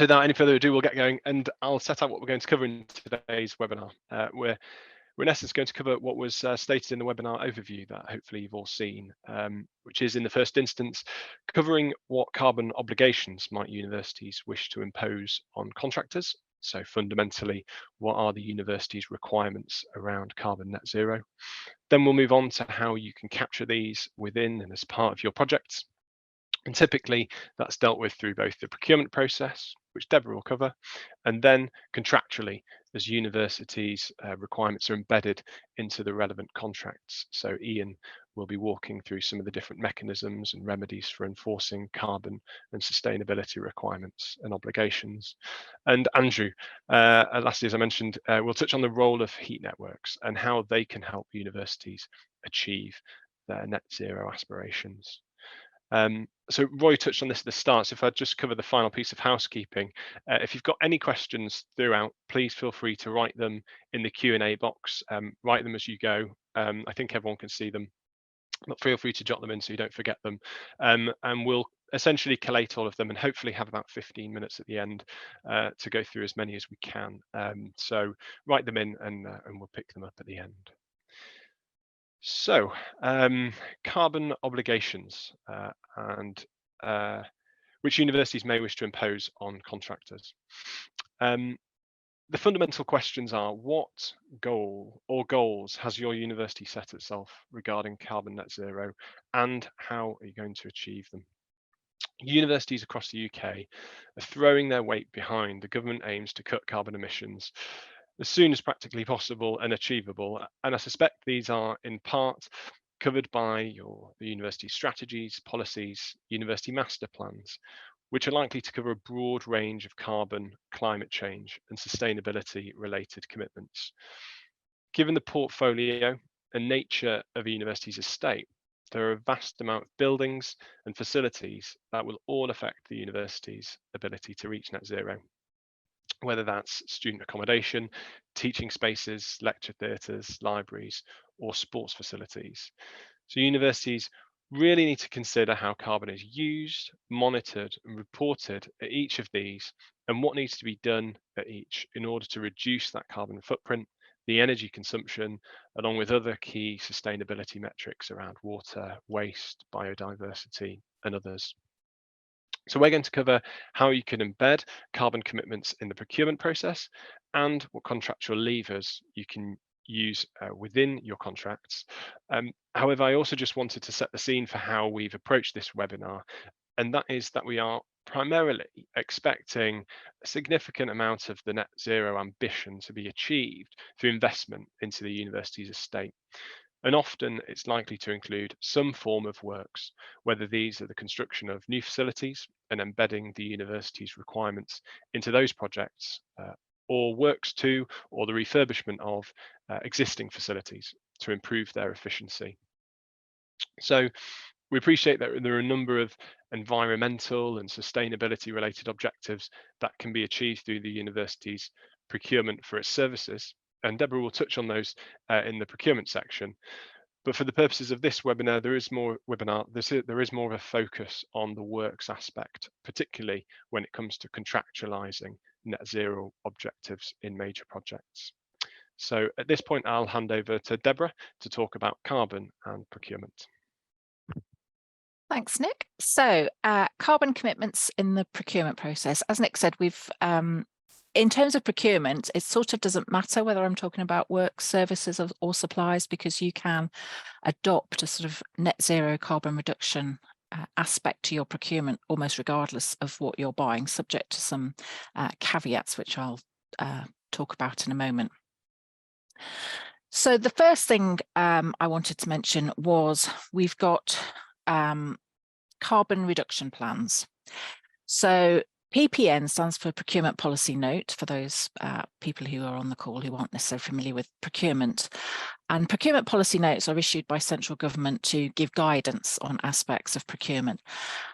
So without any further ado, we'll get going, and I'll set out what we're going to cover in today's webinar. We're in essence going to cover what was stated in the webinar overview that hopefully you've all seen, which is in the first instance covering what carbon obligations might universities wish to impose on contractors. So fundamentally, what are the university's requirements around carbon net zero? Then we'll move on to how you can capture these within and as part of your projects. And typically that's dealt with through both the procurement process, which Deborah will cover, and then contractually as universities' requirements are embedded into the relevant contracts. So Ian will be walking through some of the different mechanisms and remedies for enforcing carbon and sustainability requirements and obligations. And Andrew, lastly, as I mentioned, we'll touch on the role of heat networks and how they can help universities achieve their net zero aspirations. So Roy touched on this at the start, so if I just cover the final piece of housekeeping, if you've got any questions throughout, please feel free to write them in the Q&A box, write them as you go. I think everyone can see them, but feel free to jot them in so you don't forget them. And we'll essentially collate all of them and hopefully have about 15 minutes at the end to go through as many as we can. So write them in and we'll pick them up at the end. So, carbon obligations and which universities may wish to impose on contractors. The fundamental questions are: what goal or goals has your university set itself regarding carbon net zero, and how are you going to achieve them? Universities across the UK are throwing their weight behind the government aims to cut carbon emissions as soon as practically possible and achievable. And I suspect these are in part covered by the university strategies, policies, university master plans, which are likely to cover a broad range of carbon, climate change and sustainability related commitments. Given the portfolio and nature of a university's estate, there are a vast amount of buildings and facilities that will all affect the university's ability to reach net zero, whether that's student accommodation, teaching spaces, lecture theatres, libraries, or sports facilities. So universities really need to consider how carbon is used, monitored, and reported at each of these, and what needs to be done at each in order to reduce that carbon footprint, the energy consumption, along with other key sustainability metrics around water, waste, biodiversity, and others. So we're going to cover how you can embed carbon commitments in the procurement process and what contractual levers you can use within your contracts. However, I also just wanted to set the scene for how we've approached this webinar, and that is that we are primarily expecting a significant amount of the net zero ambition to be achieved through investment into the university's estate. And often it's likely to include some form of works, whether these are the construction of new facilities and embedding the university's requirements into those projects, or works to, or the refurbishment of existing facilities to improve their efficiency. So we appreciate that there are a number of environmental and sustainability related objectives that can be achieved through the university's procurement for its services. And Deborah will touch on those in the procurement section. But for the purposes of this webinar, there is more of a focus on the works aspect, particularly when it comes to contractualizing net zero objectives in major projects. So at this point, I'll hand over to Deborah to talk about carbon and procurement. Thanks, Nick. So carbon commitments in the procurement process. As Nick said, we've in terms of procurement, it sort of doesn't matter whether I'm talking about work, services or supplies, because you can adopt a sort of net zero carbon reduction aspect to your procurement almost regardless of what you're buying, subject to some caveats, which I'll talk about in a moment. So the first thing I wanted to mention was we've got carbon reduction plans. So PPN stands for Procurement Policy Note, for those people who are on the call who aren't necessarily familiar with procurement. And procurement policy notes are issued by central government to give guidance on aspects of procurement.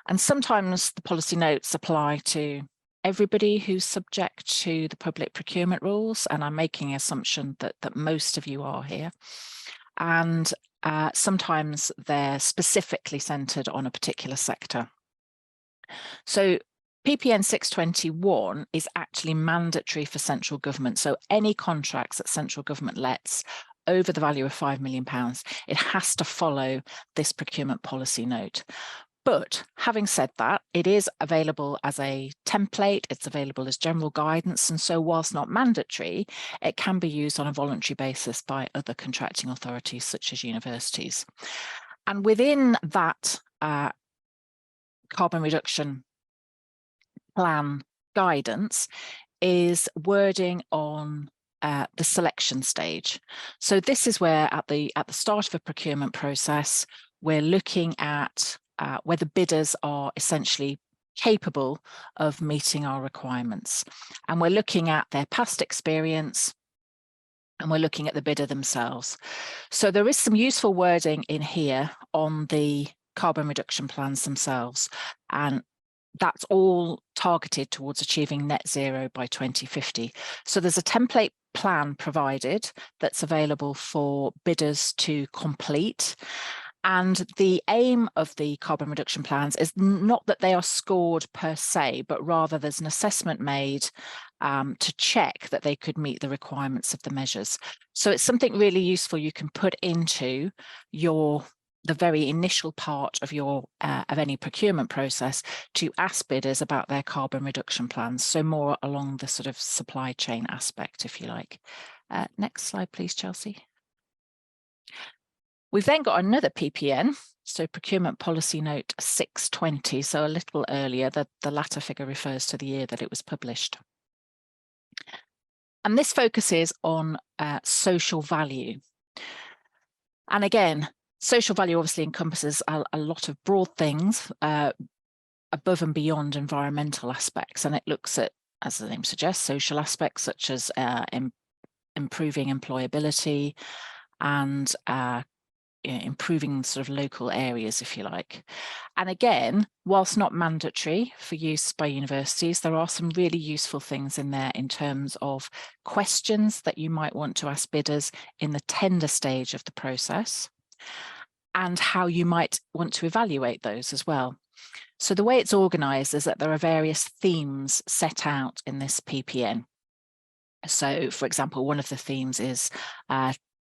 And sometimes the policy notes apply to everybody who's subject to the public procurement rules, and I'm making an assumption that most of you are here. And sometimes they're specifically centred on a particular sector. So PPN 621 is actually mandatory for central government. So any contracts that central government lets over the value of £5 million, it has to follow this procurement policy note. But having said that, it is available as a template, it's available as general guidance, and so whilst not mandatory, it can be used on a voluntary basis by other contracting authorities such as universities. And within that carbon reduction plan guidance is wording on the selection stage. So this is where at the start of a procurement process, we're looking at whether bidders are essentially capable of meeting our requirements. And we're looking at their past experience, and we're looking at the bidder themselves. So there is some useful wording in here on the carbon reduction plans themselves, and that's all targeted towards achieving net zero by 2050. So there's a template plan provided that's available for bidders to complete. And the aim of the carbon reduction plans is not that they are scored per se, but rather there's an assessment made to check that they could meet the requirements of the measures. So it's something really useful you can put into the very initial part of of any procurement process to ask bidders about their carbon reduction plans. So more along the sort of supply chain aspect, if you like. Next slide, please, Chelsea. We've then got another PPN, so Procurement Policy Note 620, so a little earlier. The latter figure refers to the year that it was published. And this focuses on social value. And again, social value obviously encompasses a lot of broad things above and beyond environmental aspects. And it looks at, as the name suggests, social aspects such as improving employability and improving sort of local areas, if you like. And again, whilst not mandatory for use by universities, there are some really useful things in there in terms of questions that you might want to ask bidders in the tender stage of the process, and how you might want to evaluate those as well. So the way it's organised is that there are various themes set out in this PPN. So, for example, one of the themes is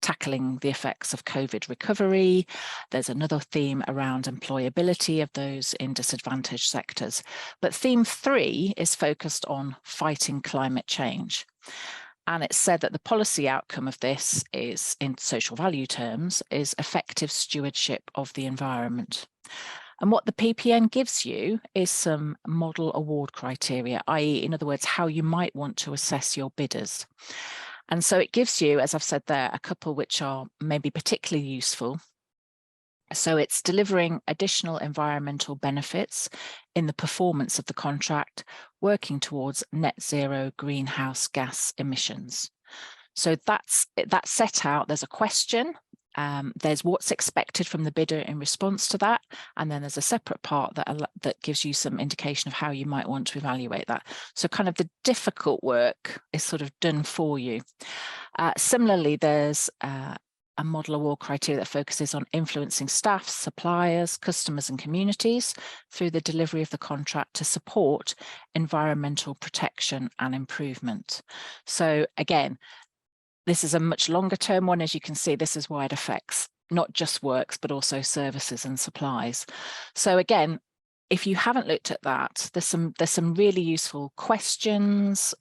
tackling the effects of COVID recovery. There's another theme around employability of those in disadvantaged sectors. But theme 3 is focused on fighting climate change. And it's said that the policy outcome of this is, in social value terms, is effective stewardship of the environment. And what the PPN gives you is some model award criteria, i.e., in other words, how you might want to assess your bidders. And so it gives you, as I've said there, a couple which are maybe particularly useful. So it's delivering additional environmental benefits in the performance of the contract, working towards net zero greenhouse gas emissions. So that's set out. There's a question. There's what's expected from the bidder in response to that, and then there's a separate part that gives you some indication of how you might want to evaluate that. So kind of the difficult work is sort of done for you. Similarly, there's a model award criteria that focuses on influencing staff, suppliers, customers and communities through the delivery of the contract to support environmental protection and improvement. So again, this is a much longer term one. As you can see, this is why it affects not just works, but also services and supplies. So again, if you haven't looked at that, there's some really useful questions,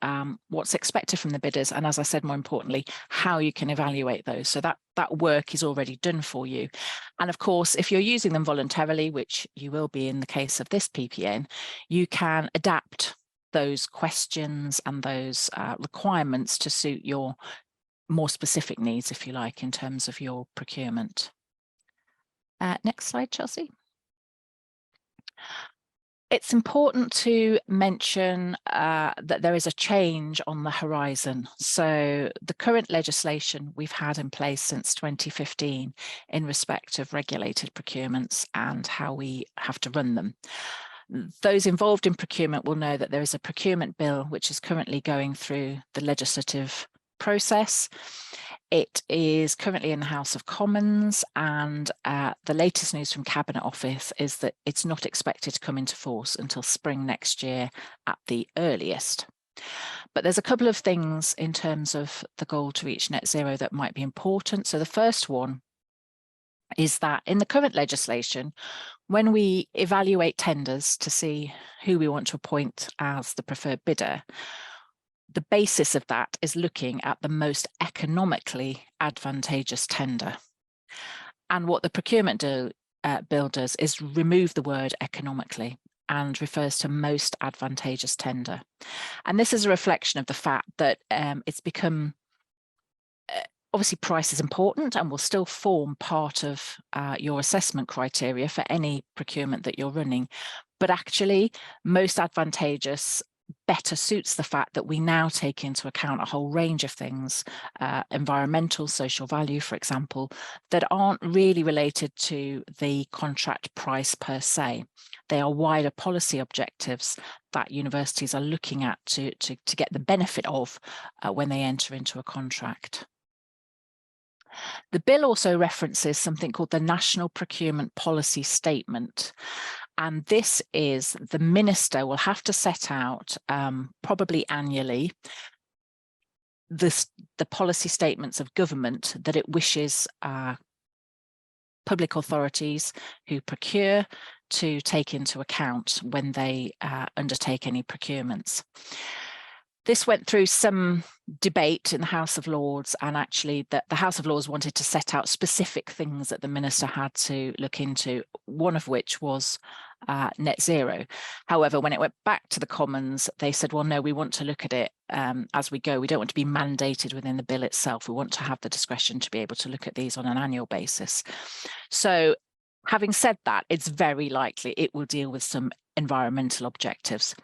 what's expected from the bidders, and as I said, more importantly, how you can evaluate those. So that work is already done for you. And of course, if you're using them voluntarily, which you will be in the case of this PPN, you can adapt those questions and those requirements to suit your more specific needs, if you like, in terms of your procurement. Next slide, Chelsea. It's important to mention that there is a change on the horizon. So the current legislation we've had in place since 2015 in respect of regulated procurements and how we have to run them. Those involved in procurement will know that there is a procurement bill which is currently going through the legislative process. It is currently in the House of Commons, and the latest news from Cabinet Office is that it's not expected to come into force until spring next year at the earliest. But there's a couple of things in terms of the goal to reach net zero that might be important. So the first one is that in the current legislation, when we evaluate tenders to see who we want to appoint as the preferred bidder, the basis of that is looking at the most economically advantageous tender. And what the procurement bill does is remove the word economically and refers to most advantageous tender. And this is a reflection of the fact that it's become, obviously price is important and will still form part of your assessment criteria for any procurement that you're running. But actually, most advantageous better suits the fact that we now take into account a whole range of things, environmental, social value, for example, that aren't really related to the contract price per se. They are wider policy objectives that universities are looking at to get the benefit of when they enter into a contract. The bill also references something called the National Procurement Policy Statement. And this is the minister will have to set out, probably annually, the policy statements of government that it wishes public authorities who procure to take into account when they undertake any procurements. This went through some debate in the House of Lords, and actually the House of Lords wanted to set out specific things that the minister had to look into, one of which was net zero. However, when it went back to the Commons, they said, well, no, we want to look at it as we go. We don't want to be mandated within the bill itself. We want to have the discretion to be able to look at these on an annual basis. So having said that, it's very likely it will deal with some environmental objectives.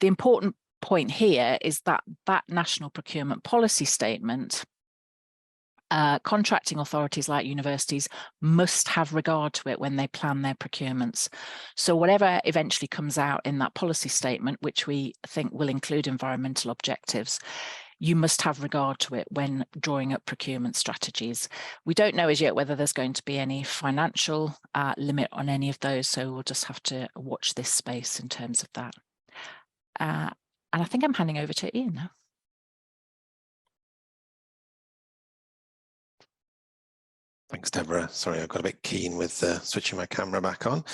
The important point here is that National Procurement Policy Statement, contracting authorities like universities must have regard to it when they plan their procurements. So whatever eventually comes out in that policy statement, which we think will include environmental objectives, you must have regard to it when drawing up procurement strategies. We don't know as yet whether there's going to be any financial limit on any of those, so we'll just have to watch this space in terms of that. And I think I'm handing over to Ian now. Thanks, Deborah. Sorry, I got a bit keen with switching my camera back on.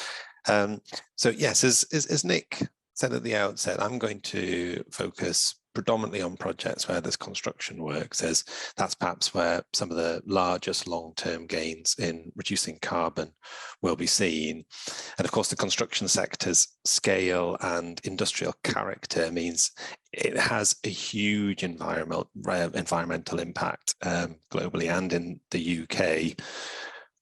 So yes, as Nick said at the outset, I'm going to focus predominantly on projects where there's construction work, as that's perhaps where some of the largest long-term gains in reducing carbon will be seen. And of course, the construction sector's scale and industrial character means it has a huge environmental impact globally and in the UK.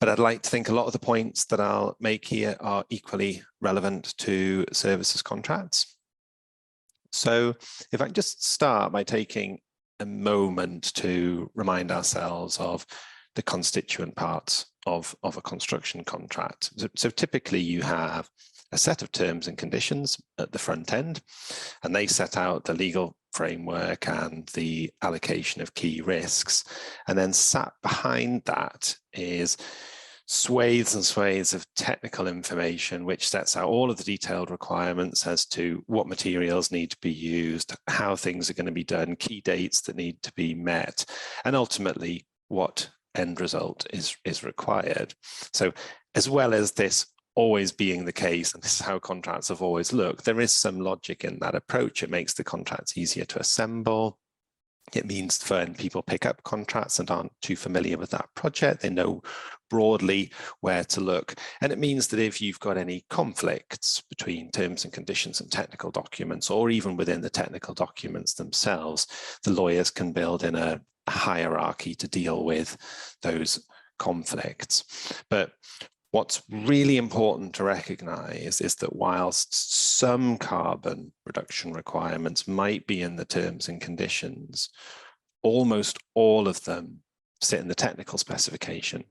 But I'd like to think a lot of the points that I'll make here are equally relevant to services contracts. So if I can just start by taking a moment to remind ourselves of the constituent parts of a construction contract. So typically you have a set of terms and conditions at the front end, and they set out the legal framework and the allocation of key risks. And then sat behind that is swathes and swathes of technical information, which sets out all of the detailed requirements as to what materials need to be used, how things are going to be done, key dates that need to be met, and ultimately what end result is required. So as well as this always being the case, and this is how contracts have always looked, there is some logic in that approach. It makes the contracts easier to assemble. It means when people pick up contracts and aren't too familiar with that project, they know broadly where to look. And it means that if you've got any conflicts between terms and conditions and technical documents, or even within the technical documents themselves, the lawyers can build in a hierarchy to deal with those conflicts. But what's really important to recognize is that whilst some carbon reduction requirements might be in the terms and conditions, almost all of them sit in the technical specification.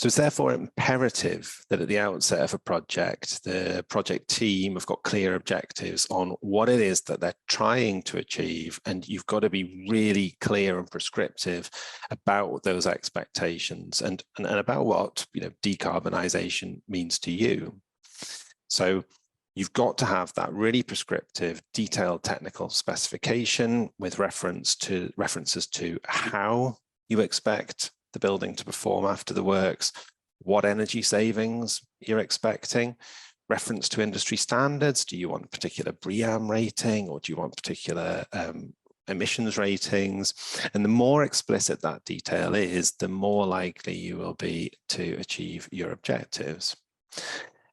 So it's therefore imperative that at the outset of a project, the project team have got clear objectives on what it is that they're trying to achieve, and you've got to be really clear and prescriptive about those expectations and about what, you know, decarbonisation means to you. So you've got to have that really prescriptive, detailed technical specification with references to how you expect the building to perform after the works, what energy savings you're expecting, reference to industry standards. Do you want a particular BREEAM rating, or do you want particular emissions ratings? And the more explicit that detail is, the more likely you will be to achieve your objectives.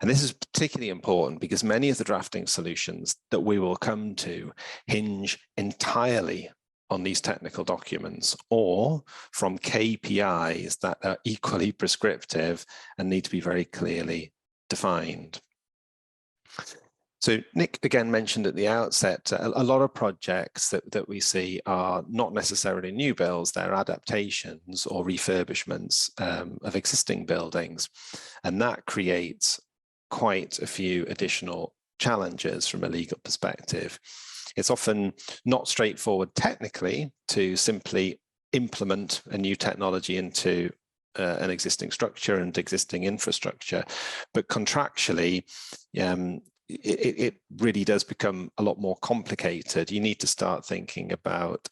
And this is particularly important because many of the drafting solutions that we will come to hinge entirely on these technical documents, or from KPIs that are equally prescriptive and need to be very clearly defined. So Nick again mentioned at the outset, a lot of projects that we see are not necessarily new builds, they're adaptations or refurbishments of existing buildings. And that creates quite a few additional challenges from a legal perspective. It's often not straightforward technically to simply implement a new technology into an existing structure and existing infrastructure, but contractually, it really does become a lot more complicated. You need to start thinking about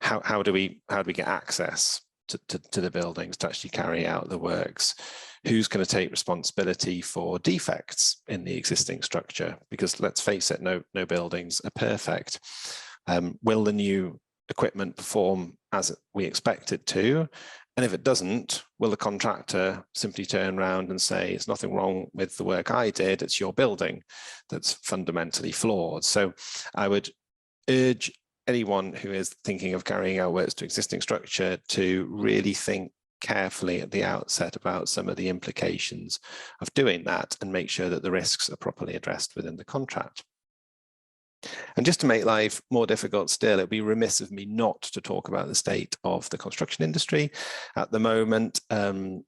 how do we get access to the buildings to actually carry out the works. Who's going to take responsibility for defects in the existing structure? Because let's face it, no buildings are perfect. Will the new equipment perform as we expect it to? And if it doesn't, will the contractor simply turn around and say, it's nothing wrong with the work I did, it's your building that's fundamentally flawed? So I would urge anyone who is thinking of carrying out works to existing structure to really think carefully at the outset about some of the implications of doing that and make sure that the risks are properly addressed within the contract. And just to make life more difficult still, it would be remiss of me not to talk about the state of the construction industry at the moment. I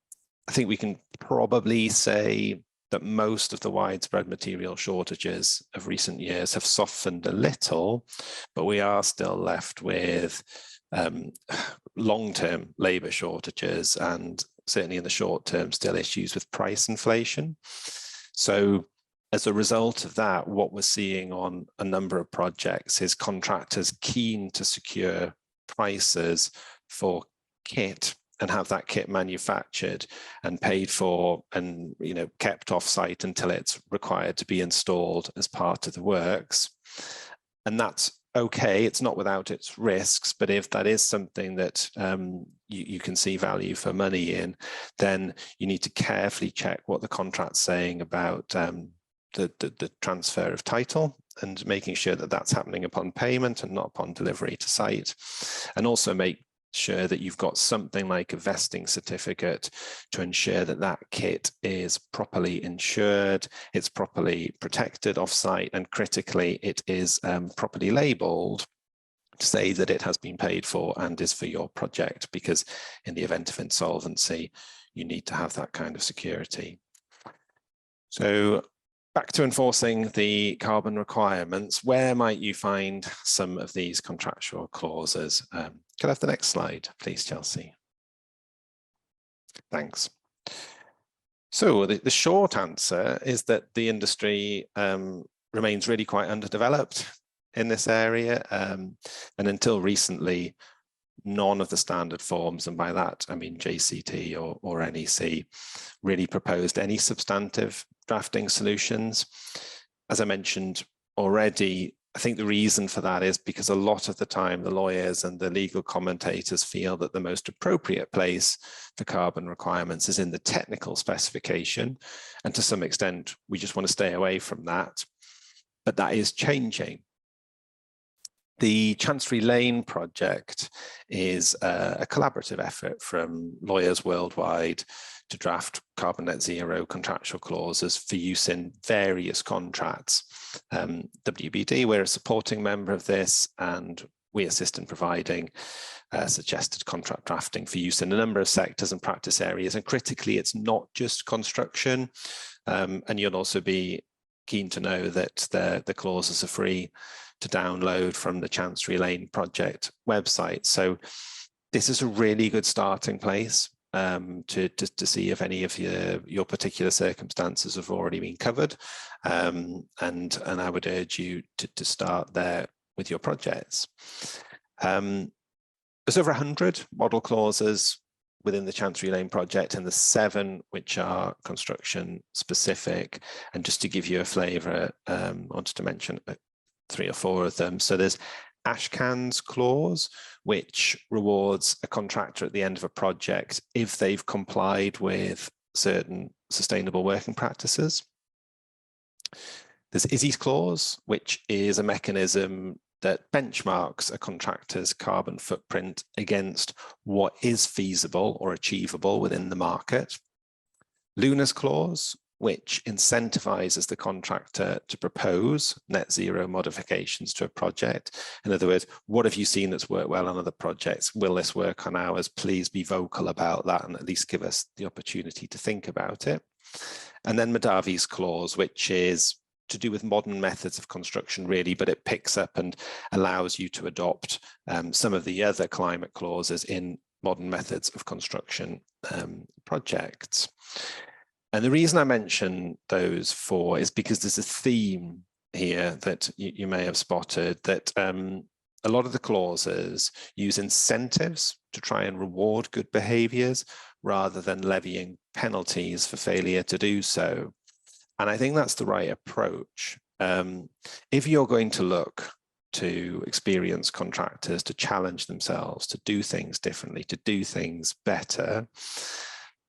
think we can probably say that most of the widespread material shortages of recent years have softened a little, but we are still left with long-term labour shortages, and certainly in the short term still issues with price inflation. So as a result of that, what we're seeing on a number of projects is contractors keen to secure prices for kit and have that kit manufactured and paid for and, you know, kept off site until it's required to be installed as part of the works. And that's okay, it's not without its risks, but if that is something that you can see value for money in, then you need to carefully check what the contract's saying about the transfer of title and making sure that that's happening upon payment and not upon delivery to site. And also make sure that you've got something like a vesting certificate to ensure that that kit is properly insured, it's properly protected off-site, and critically, it is properly labelled to say that it has been paid for and is for your project, because in the event of insolvency, you need to have that kind of security. So back to enforcing the carbon requirements, where might you find some of these contractual clauses? Could I have the next slide, please, Chelsea? Thanks. So the short answer is that the industry remains really quite underdeveloped in this area. And until recently, none of the standard forms, and by that I mean JCT or NEC, really proposed any substantive drafting solutions. As I mentioned already, I think the reason for that is because a lot of the time the lawyers and the legal commentators feel that the most appropriate place for carbon requirements is in the technical specification, and to some extent we just want to stay away from that, but that is changing. The Chancery Lane project is a collaborative effort from lawyers worldwide to draft carbon net zero contractual clauses for use in various contracts. WBD, we're a supporting member of this, and we assist in providing suggested contract drafting for use in a number of sectors and practice areas. And critically, it's not just construction. And you'll also be keen to know that the clauses are free to download from the Chancery Lane project website. So this is a really good starting place to see if any of your particular circumstances have already been covered. And I would urge you to start there with your projects. There's over 100 model clauses within the Chancery Lane project, and the 7 which are construction specific. And just to give you a flavour, I wanted to mention 3 or 4 of them. So there's Ashcan's clause, which rewards a contractor at the end of a project if they've complied with certain sustainable working practices. There's Izzy's clause, which is a mechanism that benchmarks a contractor's carbon footprint against what is feasible or achievable within the market. Luna's clause, which incentivizes the contractor to propose net zero modifications to a project. In other words, what have you seen that's worked well on other projects? Will this work on ours? Please be vocal about that and at least give us the opportunity to think about it. And then Madavi's clause, which is to do with modern methods of construction really, but it picks up and allows you to adopt some of the other climate clauses in modern methods of construction projects. And the reason I mention those 4 is because there's a theme here that you may have spotted, that a lot of the clauses use incentives to try and reward good behaviours rather than levying penalties for failure to do so. And I think that's the right approach. If you're going to look to experienced contractors to challenge themselves, to do things differently, to do things better,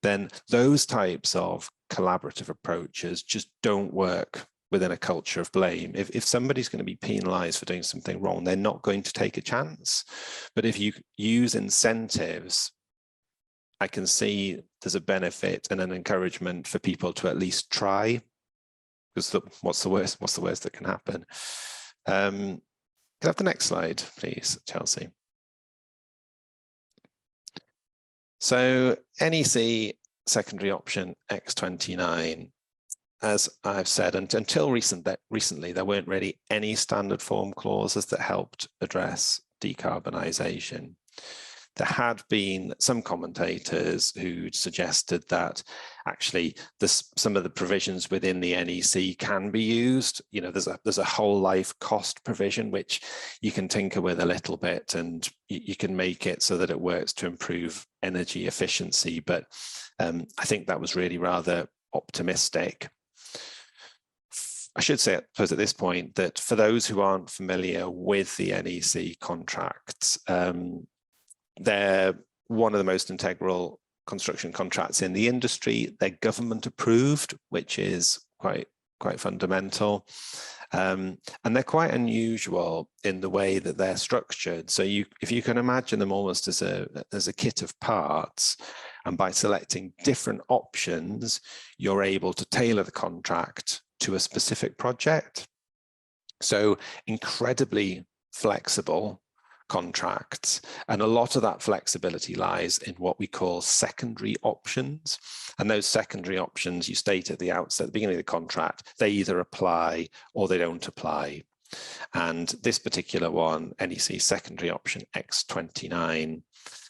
then those types of collaborative approaches just don't work within a culture of blame. If somebody's going to be penalized for doing something wrong, they're not going to take a chance. But if you use incentives, I can see there's a benefit and an encouragement for people to at least try. Because what's the worst that can happen? Can I have the next slide, please, Chelsea? So NEC secondary option X29, as I've said, until recently, there weren't really any standard form clauses that helped address decarbonisation. There had been some commentators who suggested that actually some of the provisions within the NEC can be used. You know, there's a whole life cost provision which you can tinker with a little bit, and you can make it so that it works to improve energy efficiency. But I think that was really rather optimistic. I should say, I suppose, at this point, that for those who aren't familiar with the NEC contracts, they're one of the most integral construction contracts in the industry. They're government approved, which is quite fundamental. And they're quite unusual in the way that they're structured. So if you can imagine them almost as a kit of parts, and by selecting different options, you're able to tailor the contract to a specific project. So incredibly flexible contracts, and a lot of that flexibility lies in what we call secondary options. And those secondary options, you state at the outset, at the beginning of the contract, they either apply or they don't apply. And this particular one, NEC secondary option X29,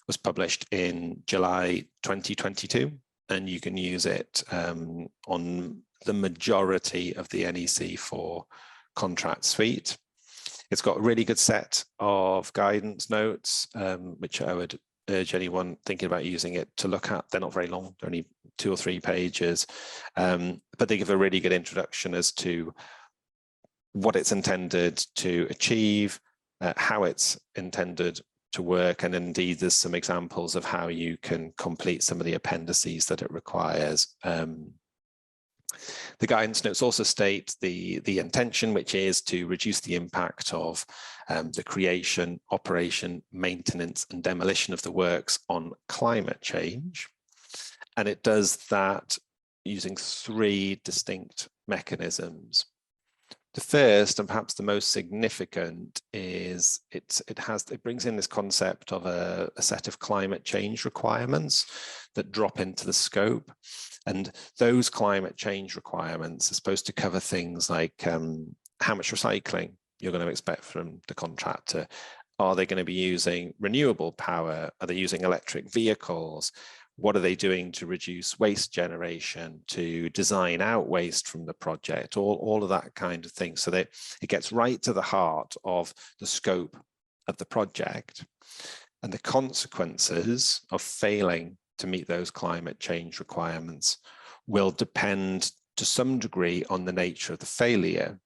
was published in July 2022, and you can use it on the majority of the NEC 4 contract suite. It's got a really good set of guidance notes, which I would urge anyone thinking about using it to look at. They're not very long, they're only 2 or 3 pages, but they give a really good introduction as to what it's intended to achieve, how it's intended to work, and indeed there's some examples of how you can complete some of the appendices that it requires. The guidance notes also state the intention, which is to reduce the impact of the creation, operation, maintenance and demolition of the works on climate change. And it does that using 3 distinct mechanisms. The first, and perhaps the most significant, is it brings in this concept of a set of climate change requirements that drop into the scope. And those climate change requirements are supposed to cover things like how much recycling you're going to expect from the contractor. Are they going to be using renewable power? Are they using electric vehicles? What are they doing to reduce waste generation, to design out waste from the project, all of that kind of thing. So that it gets right to the heart of the scope of the project and the consequences of failing to meet those climate change requirements will depend to some degree on the nature of the failure.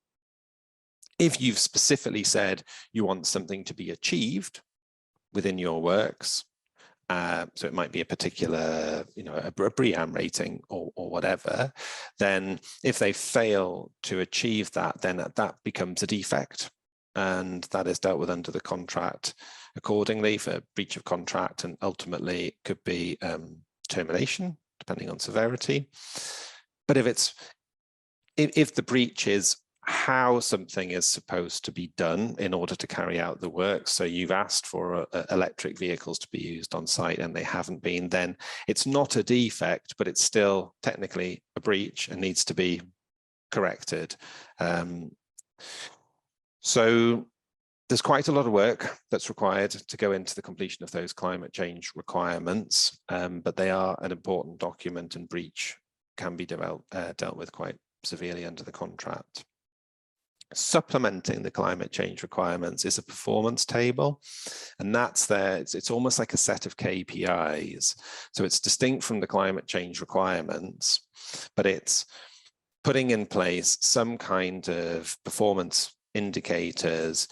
If you've specifically said you want something to be achieved within your works, so it might be a particular, a BREEAM rating or whatever, then if they fail to achieve that, then that becomes a defect, and that is dealt with under the contract accordingly for breach of contract, and ultimately it could be termination, depending on severity. But if the breach is how something is supposed to be done in order to carry out the work, so you've asked for electric vehicles to be used on site and they haven't been, then it's not a defect, but it's still technically a breach and needs to be corrected. So there's quite a lot of work that's required to go into the completion of those climate change requirements, but they are an important document, and breach can be dealt with quite severely under the contract. Supplementing the climate change requirements is a performance table, and that's there. It's almost like a set of KPIs. So it's distinct from the climate change requirements, but it's putting in place some kind of performance indicators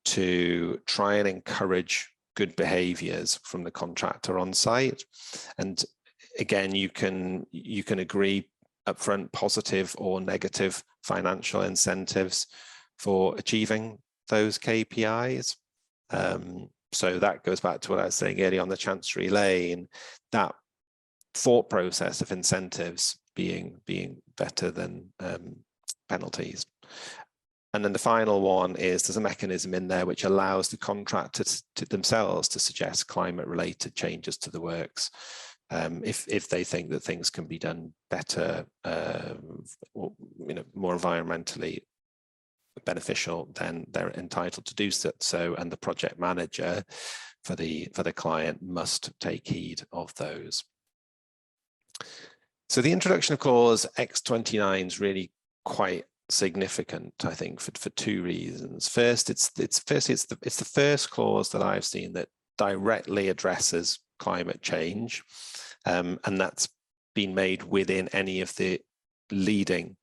to try and encourage good behaviors from the contractor on site. And again, you can agree upfront positive or negative financial incentives for achieving those KPIs. So that goes back to what I was saying earlier on the Chancery Lane, that thought process of incentives being better than penalties. And then the final one is there's a mechanism in there which allows the contractors themselves to suggest climate-related changes to the works. If they think that things can be done better, or, more environmentally beneficial, then they're entitled to do so, and the project manager for the client must take heed of those. So the introduction of clause X29 is really quite significant, I think, for two reasons. First, it's the first clause that I've seen that directly addresses climate change, and that's been made within any of the leading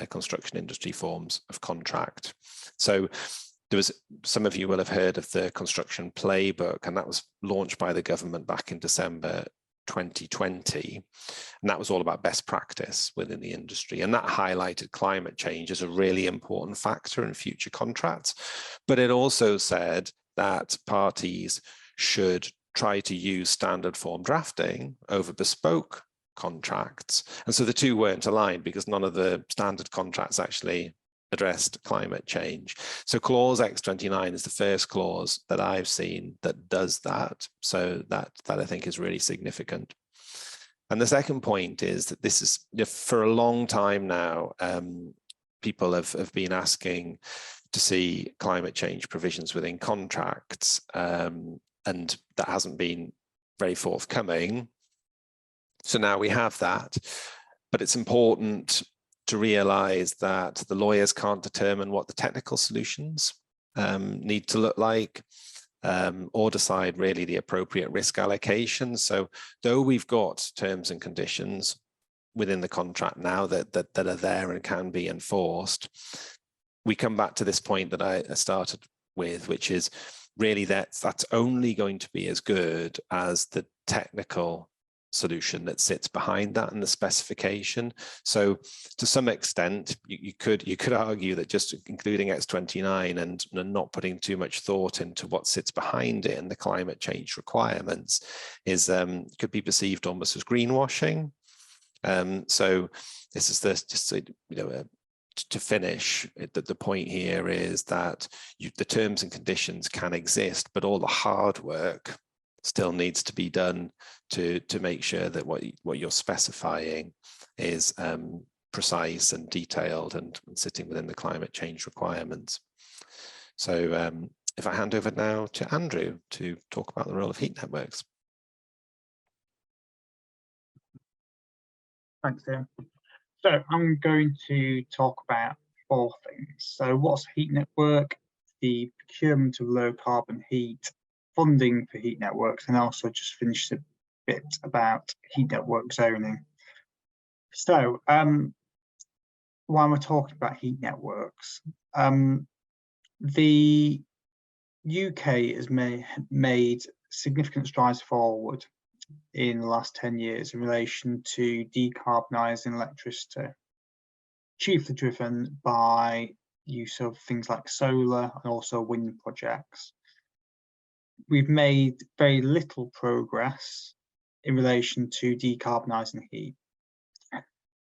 construction industry forms of contract. So some of you will have heard of the construction playbook, and that was launched by the government back in December 2020, and that was all about best practice within the industry, and that highlighted climate change as a really important factor in future contracts. But it also said that parties should try to use standard form drafting over bespoke contracts, and so the two weren't aligned because none of the standard contracts actually addressed climate change. So clause X29 is the first clause that I've seen that does that. So that I think is really significant. And the second point is that this is, for a long time now, people have been asking to see climate change provisions within contracts, and that hasn't been very forthcoming. So now we have that, but it's important to realize that the lawyers can't determine what the technical solutions need to look like, or decide really the appropriate risk allocation. So though we've got terms and conditions within the contract now that are there and can be enforced, we come back to this point that I started with, which is really that's only going to be as good as the technical solution that sits behind that and the specification. So to some extent, you could argue that just including X29 and not putting too much thought into what sits behind it and the climate change requirements is could be perceived almost as greenwashing. So this is just a to finish, the point here is that the terms and conditions can exist, but all the hard work still needs to be done to make sure that what you're specifying is precise and detailed and sitting within the climate change requirements. So if I hand over now to Andrew to talk about the role of heat networks. Thanks, Ian. So I'm going to talk about 4 things. So what's a heat network, the procurement of low carbon heat, funding for heat networks, and also just finish a bit about heat network zoning. So why am I talking about heat networks? The UK has made significant strides forward in the last 10 years in relation to decarbonising electricity, chiefly driven by use of things like solar and also wind projects. We've made very little progress in relation to decarbonising heat.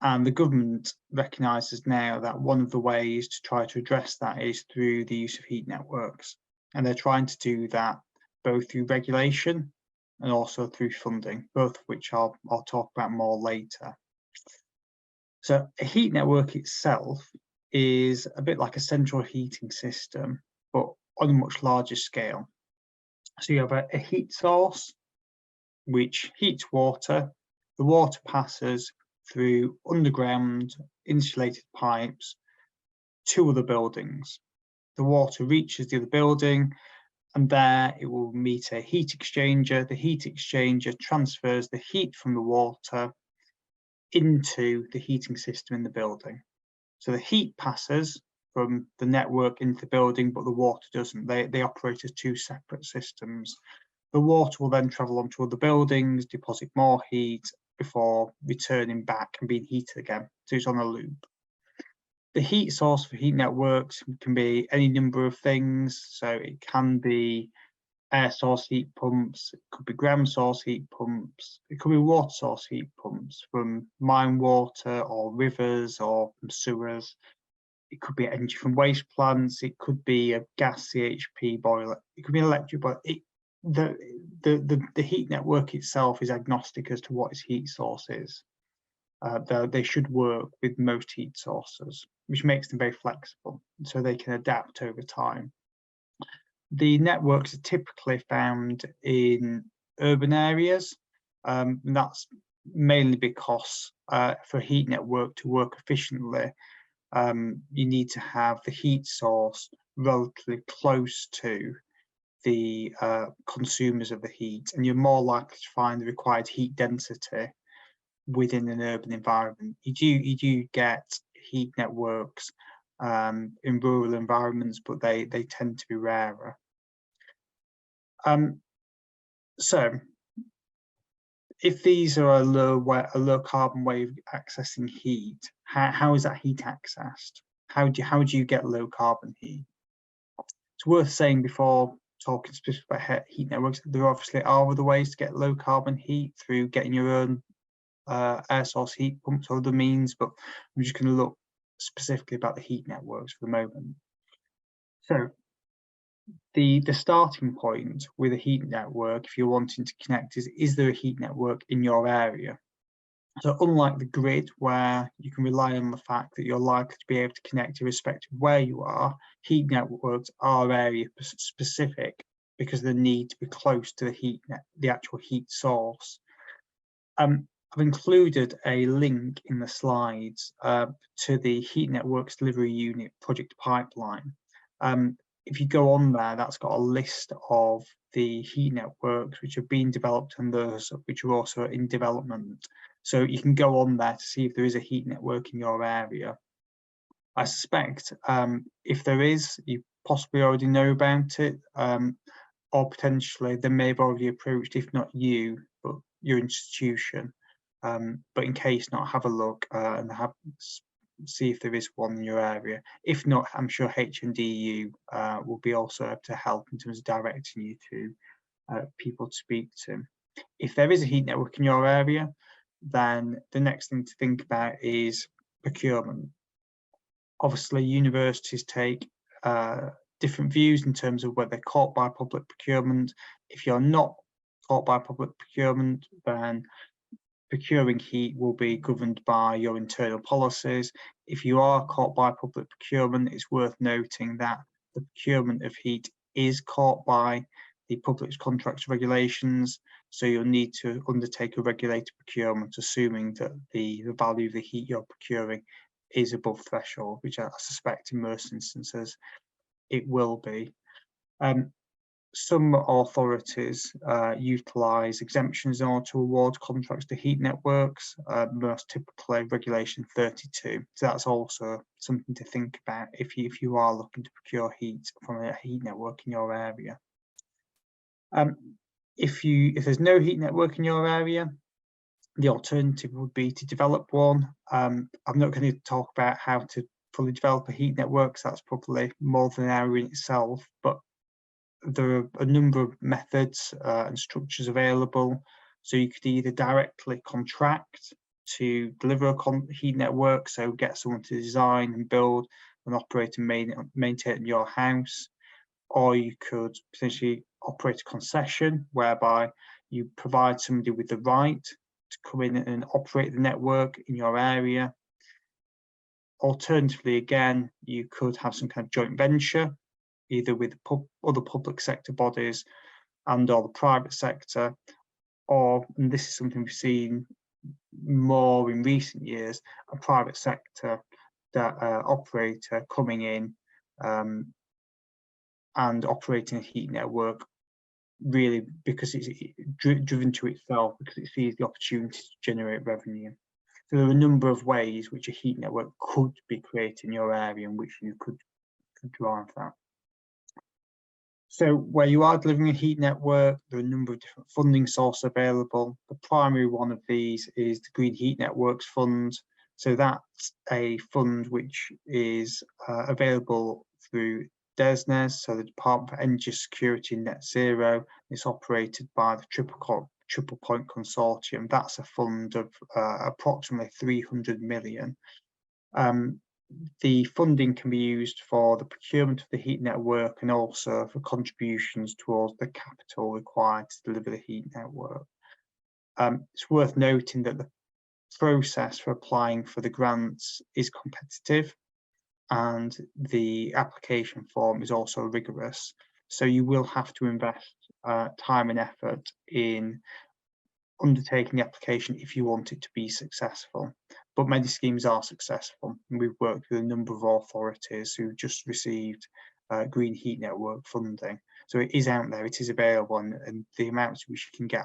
And the government recognises now that one of the ways to try to address that is through the use of heat networks. And they're trying to do that both through regulation and also through funding, both of which I'll talk about more later. So a heat network itself is a bit like a central heating system, but on a much larger scale. So you have a heat source, which heats water. The water passes through underground insulated pipes to other buildings. The water reaches the other building, and there it will meet a heat exchanger. The heat exchanger transfers the heat from the water into the heating system in the building. So the heat passes from the network into the building, but the water doesn't. They operate as 2 separate systems. The water will then travel onto other buildings, deposit more heat before returning back and being heated again. So it's on a loop. The heat source for heat networks can be any number of things. So it can be air source heat pumps, it could be ground source heat pumps, it could be water source heat pumps from mine water or rivers or from sewers. It could be energy from waste plants, it could be a gas CHP boiler, it could be an electric boiler. The heat network itself is agnostic as to what its heat source is. They should work with most heat sources, which makes them very flexible, so they can adapt over time. The networks are typically found in urban areas, and that's mainly because for a heat network to work efficiently, you need to have the heat source relatively close to the consumers of the heat, and you're more likely to find the required heat density within an urban environment. You do get heat networks in rural environments, but they tend to be rarer. So if these are a low carbon way of accessing heat, how is that heat accessed? How do you get low carbon heat? It's worth saying before talking specifically about heat networks, there obviously are other ways to get low carbon heat through getting your own air source heat pumps or other means, but I'm just going to look specifically about the heat networks for the moment. So the starting point with a heat network, if you're wanting to connect, is there a heat network in your area? So unlike the grid, where you can rely on the fact that you're likely to be able to connect irrespective of where you are, heat networks are area specific because of the need to be close to the actual heat source. I've included a link in the slides to the Heat Networks Delivery Unit project pipeline. If you go on there, that's got a list of the heat networks which have been developed and those which are also in development. So you can go on there to see if there is a heat network in your area. I suspect if there is, you possibly already know about it, or potentially they may have already approached, if not you, but your institution. But in case not, have a look and see if there is one in your area. If not, I'm sure HNDU will be also able to help in terms of directing you to people to speak to. If there is a heat network in your area, then the next thing to think about is procurement. Obviously, universities take different views in terms of whether they're caught by public procurement. If you're not caught by public procurement, then procuring heat will be governed by your internal policies. If you are caught by public procurement, it's worth noting that the procurement of heat is caught by the public contracts regulations, so you'll need to undertake a regulated procurement, assuming that the value of the heat you're procuring is above threshold, which I suspect in most instances it will be. Some authorities utilise exemptions in order to award contracts to heat networks, most typically Regulation 32. So that's also something to think about if you are looking to procure heat from a heat network in your area. If there's no heat network in your area, the alternative would be to develop one. I'm not going to talk about how to fully develop a heat network, because that's probably more than an area in itself, but there are a number of methods and structures available. So you could either directly contract to deliver a heat network, so get someone to design and build and operate and maintain your house, or you could potentially operate a concession whereby you provide somebody with the right to come in and operate the network in your area. Alternatively, again, you could have some kind of joint venture, either with other public sector bodies and or the private sector, or, and this is something we've seen more in recent years, a private sector operator coming in and operating a heat network, really because it's driven to itself, because it sees the opportunity to generate revenue. So there are a number of ways which a heat network could be created in your area in which you could drive that. So where you are delivering a heat network, there are a number of different funding sources available. The primary one of these is the Green Heat Networks Fund. So that's a fund which is available through DESNZ, so the Department for Energy Security and Net Zero. It's operated by the Triple Point Consortium. That's a fund of approximately 300 million. The funding can be used for the procurement of the heat network and also for contributions towards the capital required to deliver the heat network. It's worth noting that the process for applying for the grants is competitive, and the application form is also rigorous. So you will have to invest time and effort in undertaking the application if you want it to be successful. But many schemes are successful, and we've worked with a number of authorities who just received Green Heat Network funding. So it is out there, it is available, and the amounts which you can get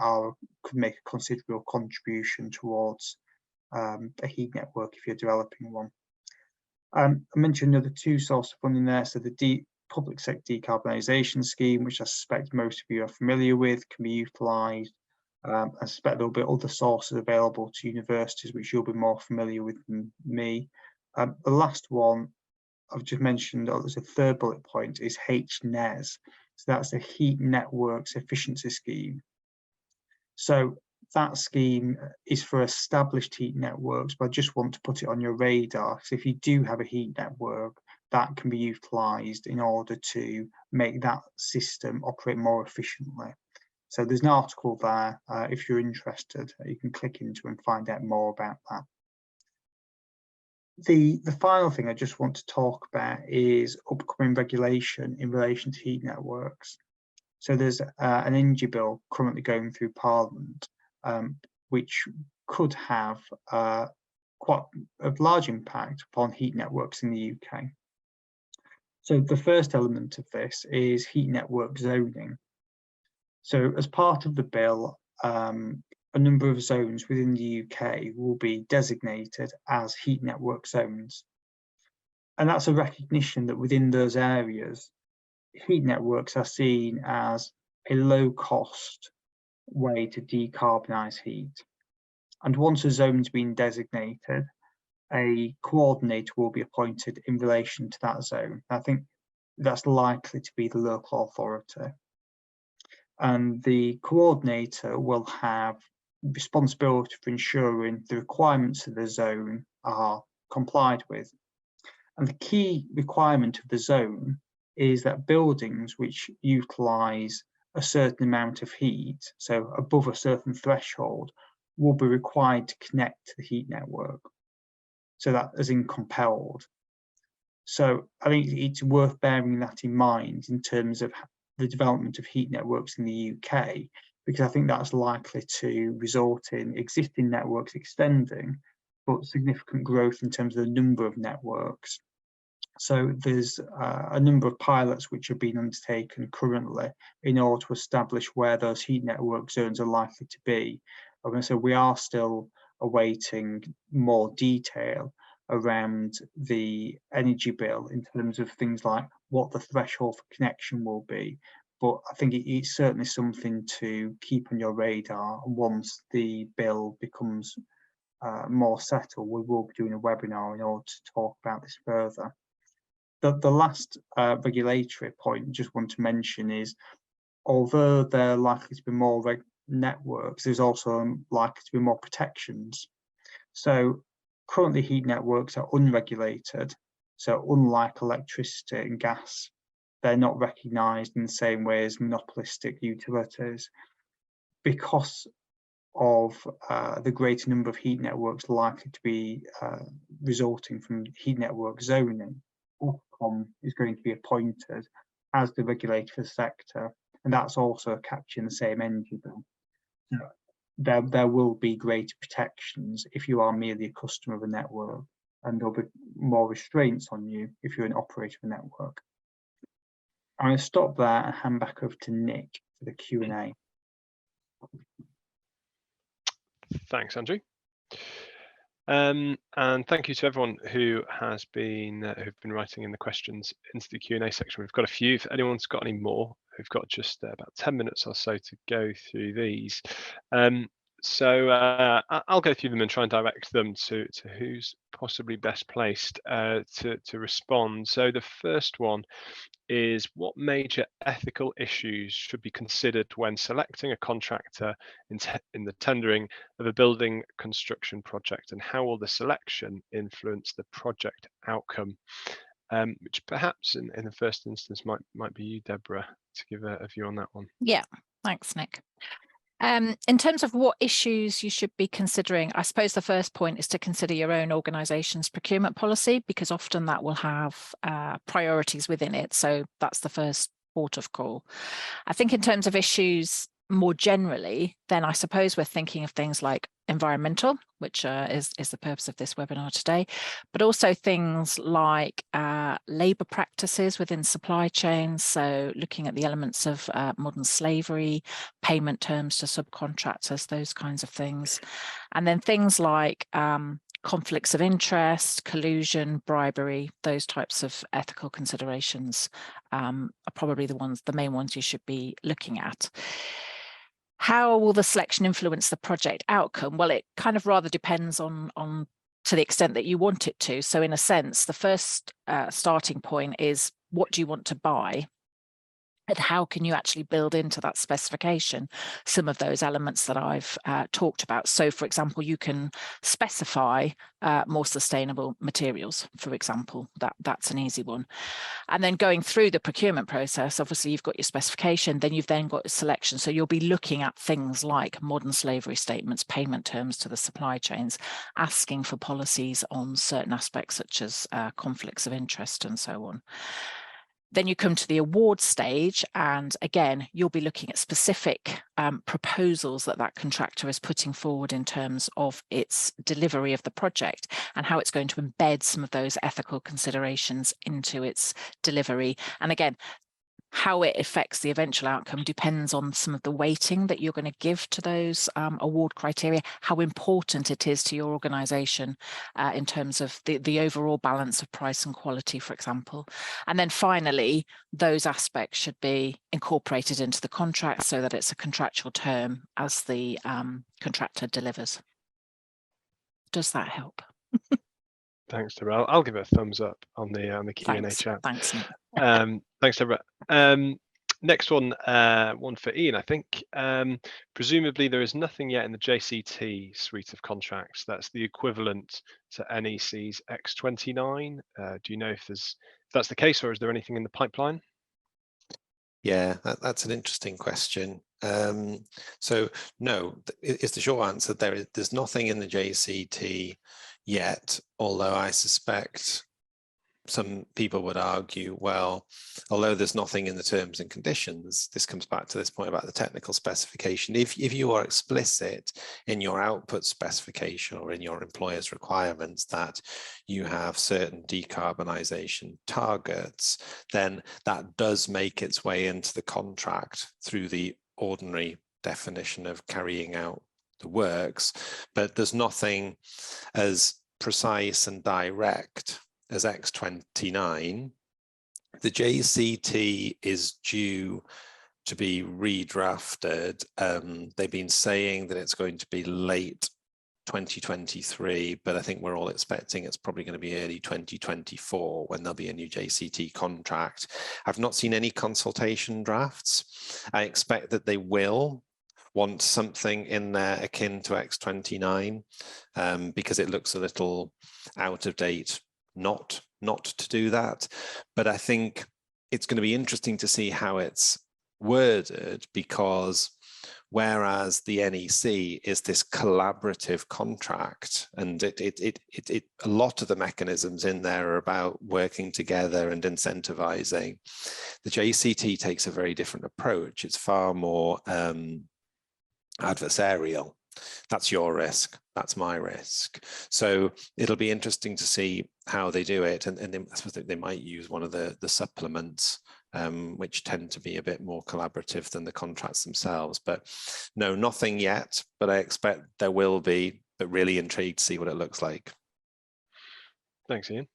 could make a considerable contribution towards a heat network if you're developing one. I mentioned another two sources of funding there. So the Public Sector Decarbonisation Scheme, which I suspect most of you are familiar with, can be utilised. I suspect there'll be other sources available to universities which you'll be more familiar with than me. The last one I've just mentioned, there's a third bullet point, is HNES. So that's the Heat Networks Efficiency Scheme. So that scheme is for established heat networks, but I just want to put it on your radar. So if you do have a heat network, that can be utilised in order to make that system operate more efficiently. So there's an article there, if you're interested, you can click into and find out more about that. The final thing I just want to talk about is upcoming regulation in relation to heat networks. So there's an energy bill currently going through Parliament, which could have quite a large impact upon heat networks in the UK. So the first element of this is heat network zoning. So as part of the bill, a number of zones within the UK will be designated as heat network zones. And that's a recognition that within those areas, heat networks are seen as a low-cost way to decarbonise heat. And once a zone's been designated, a coordinator will be appointed in relation to that zone. I think that's likely to be the local authority. And the coordinator will have responsibility for ensuring the requirements of the zone are complied with. And the key requirement of the zone is that buildings which utilise a certain amount of heat, so above a certain threshold, will be required to connect to the heat network. So that as in compelled. So I think it's worth bearing that in mind in terms of the development of heat networks in the UK, because I think that's likely to result in existing networks extending, but significant growth in terms of the number of networks. So there's a number of pilots which are being undertaken currently in order to establish where those heat network zones are likely to be. So we are still awaiting more detail around the energy bill in terms of things like what the threshold for connection will be. But I think it's certainly something to keep on your radar. Once the bill becomes more settled, we will be doing a webinar in order to talk about this further. The last regulatory point I just want to mention is, although there are likely to be more networks, there's also likely to be more protections. So currently heat networks are unregulated. So unlike electricity and gas, they're not recognised in the same way as monopolistic utilities. Because of the greater number of heat networks likely to be resulting from heat network zoning, Ofcom is going to be appointed as the regulator for the sector, and that's also capturing the same energy bill. There will be greater protections if you are merely a customer of a network, and there'll be more restraints on you if you're an operator of a network. I'm going to stop there and hand back over to Nick for the Q&A. Thanks, Andrew. And thank you to everyone who has been who've been writing in the questions into the Q&A section. We've got a few. If anyone's got any more, we've got just about 10 minutes or so to go through these. So I'll go through them and try and direct them to who's possibly best placed to respond. So the first one is, what major ethical issues should be considered when selecting a contractor in the tendering of a building construction project, and how will the selection influence the project outcome? Which perhaps in the first instance might be you, Deborah, to give a view on that one. Yeah, thanks, Nick. In terms of what issues you should be considering, I suppose the first point is to consider your own organisation's procurement policy, because often that will have priorities within it. So that's the first port of call. I think in terms of issues more generally, then I suppose we're thinking of things like environmental, which is the purpose of this webinar today, but also things like labour practices within supply chains. So looking at the elements of modern slavery, payment terms to subcontractors, those kinds of things. And then things like conflicts of interest, collusion, bribery, those types of ethical considerations are probably the main ones you should be looking at. How will the selection influence the project outcome? Well, it kind of rather depends on to the extent that you want it to. So in a sense, the first starting point is, what do you want to buy? And how can you actually build into that specification some of those elements that I've talked about? So, for example, you can specify more sustainable materials, for example. That's an easy one. And then going through the procurement process, obviously you've got your specification, then you've then got your selection. So you'll be looking at things like modern slavery statements, payment terms to the supply chains, asking for policies on certain aspects such as conflicts of interest and so on. Then you come to the award stage, and again, you'll be looking at specific proposals that contractor is putting forward in terms of its delivery of the project and how it's going to embed some of those ethical considerations into its delivery. And again, how it affects the eventual outcome depends on some of the weighting that you're going to give to those award criteria, how important it is to your organisation in terms of the overall balance of price and quality, for example. And then finally, those aspects should be incorporated into the contract so that it's a contractual term as the contractor delivers. Does that help? Thanks, Deborah. I'll give it a thumbs up on the Q&A chat. Thanks. Thanks, Deborah. Next one, one for Ian, I think. Presumably there is nothing yet in the JCT suite of contracts that's the equivalent to NEC's X29. Do you know if that's the case, or is there anything in the pipeline? Yeah, that's an interesting question. So no, is the short answer. There's nothing in the JCT yet, although I suspect some people would argue, well, although there's nothing in the terms and conditions, this comes back to this point about the technical specification. If you are explicit in your output specification or in your employer's requirements that you have certain decarbonisation targets, then that does make its way into the contract through the ordinary definition of carrying out the works, but there's nothing as precise and direct as X29. The JCT is due to be redrafted. They've been saying that it's going to be late 2023, but I think we're all expecting it's probably going to be early 2024 when there'll be a new JCT contract. I've not seen any consultation drafts. I expect that they will want something in there akin to X29 because it looks a little out of date not to do that. But I think it's going to be interesting to see how it's worded, because whereas the NEC is this collaborative contract, and a lot of the mechanisms in there are about working together and incentivizing, the JCT takes a very different approach. It's far more adversarial. That's your risk, that's my risk. So it'll be interesting to see how they do it, and I suppose they might use one of the supplements, which tend to be a bit more collaborative than the contracts themselves. But no, nothing yet, but I expect there will be, but really intrigued to see what it looks like. Thanks, Ian.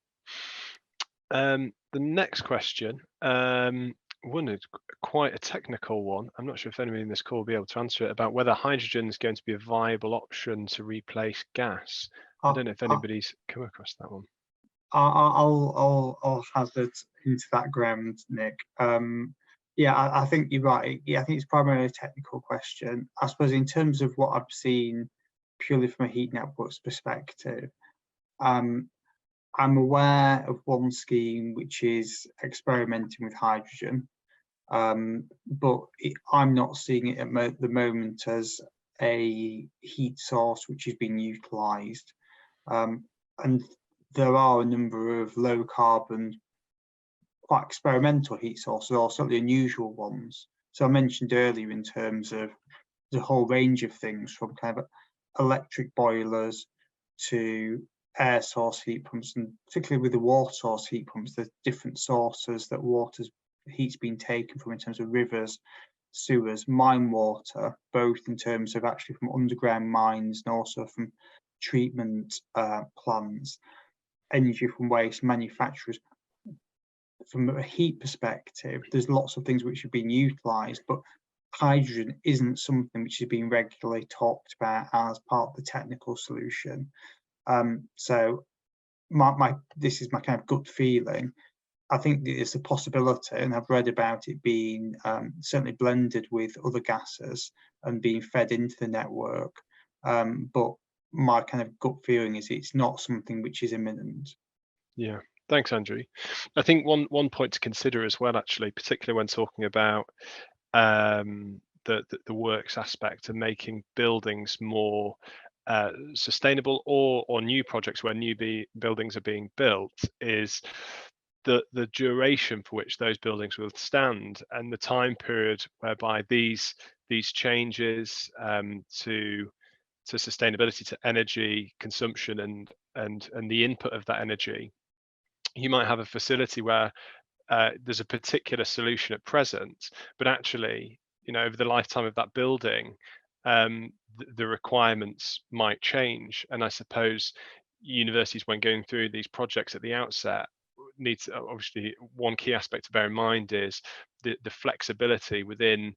The next question, one is quite a technical one. I'm not sure if anybody in this call will be able to answer it, about whether hydrogen is going to be a viable option to replace gas. I don't know if anybody's come across that one. I'll hazard into that ground, Nick. Yeah, I think you're right. Yeah, I think it's primarily a technical question. I suppose in terms of what I've seen purely from a heat networks perspective, I'm aware of one scheme which is experimenting with hydrogen, but I'm not seeing it at the moment as a heat source which is being utilised. And there are a number of low carbon, quite experimental heat sources, or certainly unusual ones. So I mentioned earlier in terms of the whole range of things, from kind of electric boilers to air source heat pumps, and particularly with the water source heat pumps, there's different sources that heat's been taken from in terms of rivers, sewers, mine water, both in terms of actually from underground mines and also from treatment plants, energy from waste, manufacturers. From a heat perspective, there's lots of things which have been utilised, but hydrogen isn't something which is being regularly talked about as part of the technical solution. So this is my kind of gut feeling. I think there's a possibility, and I've read about it being certainly blended with other gases and being fed into the network. But my kind of gut feeling is it's not something which is imminent. Yeah, thanks, Andrew. I think one point to consider as well, actually, particularly when talking about the works aspect of making buildings more sustainable, or new projects where new buildings are being built, is the duration for which those buildings will stand, and the time period whereby these changes to sustainability, to energy consumption, and the input of that energy. You might have a facility where there's a particular solution at present, but actually, over the lifetime of that building, the requirements might change. And I suppose universities, when going through these projects at the outset, need to, obviously, one key aspect to bear in mind is the flexibility within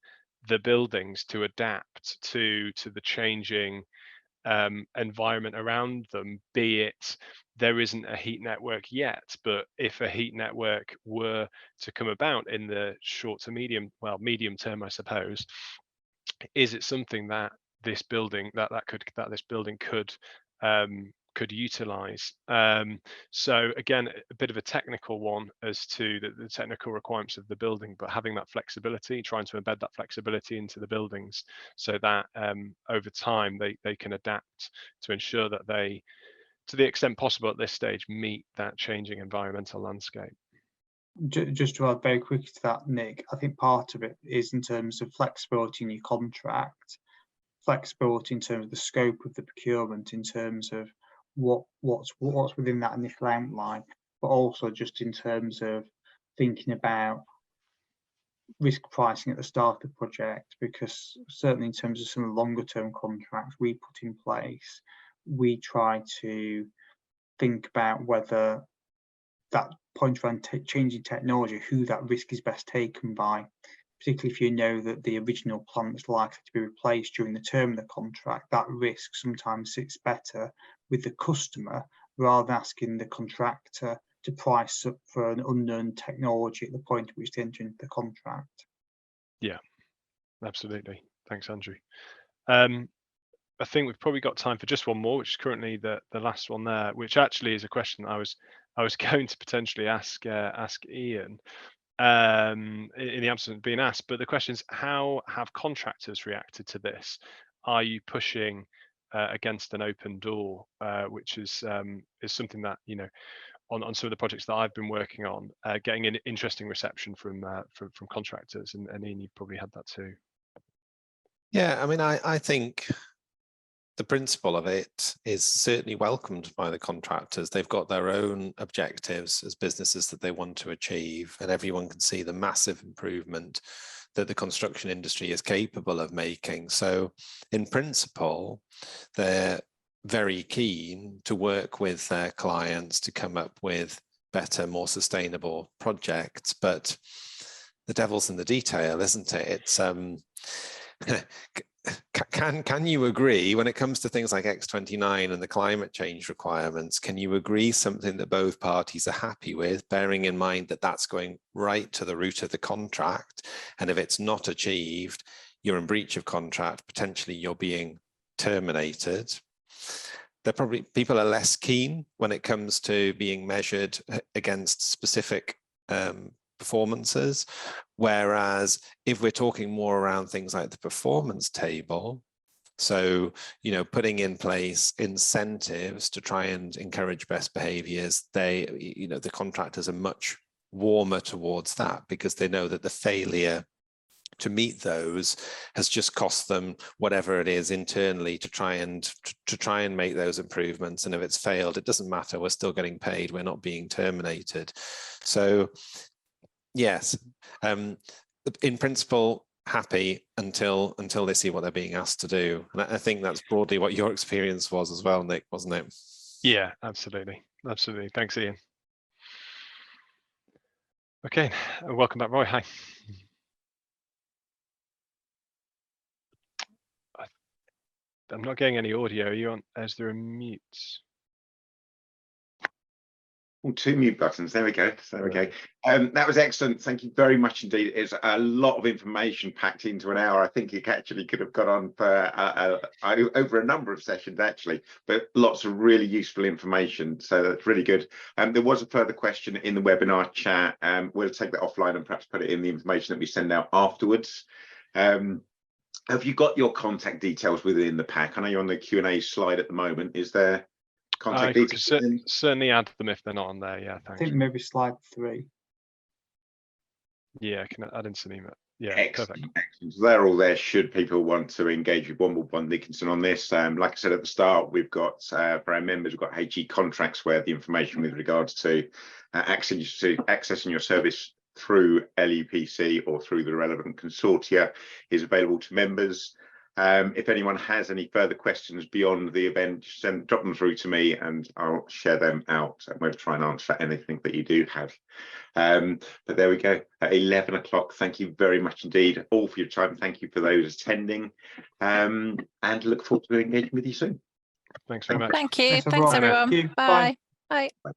the buildings to adapt to the changing environment around them, be it there isn't a heat network yet, but if a heat network were to come about in the short to medium term, I suppose, is it something that this building this building could utilize? So again, a bit of a technical one as to the technical requirements of the building, but having that flexibility, trying to embed that flexibility into the buildings so that over time they can adapt to ensure that they, to the extent possible at this stage, meet that changing environmental landscape. Just to add very quickly to that, Nick, I think part of it is in terms of flexibility in your contract, flexibility in terms of the scope of the procurement, in terms of what's within that initial outline, but also just in terms of thinking about risk pricing at the start of the project, because certainly in terms of some of the longer term contracts we put in place, we try to think about whether that point around changing technology, who that risk is best taken by, particularly if you know that the original plant is likely to be replaced during the term of the contract. That risk sometimes sits better with the customer rather than asking the contractor to price up for an unknown technology at the point at which they enter into the contract. Yeah, absolutely. Thanks, Andrew. I think we've probably got time for just one more, which is currently the last one there, which actually is a question I was going to potentially ask Ian in the absence of being asked. But the question is, how have contractors reacted to this? Are you pushing against an open door, which is something that, you know, on some of the projects that I've been working on, getting an interesting reception from contractors, and Ian, you've probably had that too. Yeah, I mean, I think the principle of it is certainly welcomed by the contractors. They've got their own objectives as businesses that they want to achieve, and everyone can see the massive improvement that the construction industry is capable of making. So in principle, they're very keen to work with their clients to come up with better, more sustainable projects. But the devil's in the detail, isn't it? It's can you agree when it comes to things like X29 and the climate change requirements, can you agree something that both parties are happy with, bearing in mind that that's going right to the root of the contract, and if it's not achieved, you're in breach of contract, potentially you're being terminated. They're probably, people are less keen when it comes to being measured against specific performances. Whereas if we're talking more around things like the performance table, so, you know, putting in place incentives to try and encourage best behaviors, they, you know, the contractors are much warmer towards that because they know that the failure to meet those has just cost them whatever it is internally to try and make those improvements. And if it's failed, it doesn't matter. We're still getting paid. We're not being terminated. So yes, in principle, happy until they see what they're being asked to do. And I think that's broadly what your experience was as well, Nick, wasn't it? Yeah, absolutely. Absolutely. Thanks, Ian. Okay, welcome back, Roy. Hi. I'm not getting any audio. Are you on? Is there a mute? Oh, 2 mute buttons. There we go. There we go. That was excellent. Thank you very much indeed. It's a lot of information packed into an hour. I think it actually could have gone on for over a number of sessions actually, but lots of really useful information. So that's really good. There was a further question in the webinar chat. We'll take that offline and perhaps put it in the information that we send out afterwards. Have you got your contact details within the pack? I know you're on the Q&A slide at the moment. Is there contact details? Certainly add them if they're not on there. Yeah, thanks. I think maybe slide 3. Yeah, can I add in some email? Yeah, excellent, perfect. excellent. So they're all there should people want to engage with Womble Dickinson on this. Like I said at the start, we've got for our members, we've got HE contracts where the information with regards to accessing your service through LUPC or through the relevant consortia is available to members. If anyone has any further questions beyond the event, drop them through to me and I'll share them out and we'll try and answer anything that you do have. But there we go, at 11 o'clock. Thank you very much indeed all for your time. Thank you for those attending and look forward to engaging with you soon. Thanks very much. Thank you. Thanks, Thanks, everyone. Thank you. Bye. Bye. Bye. Bye.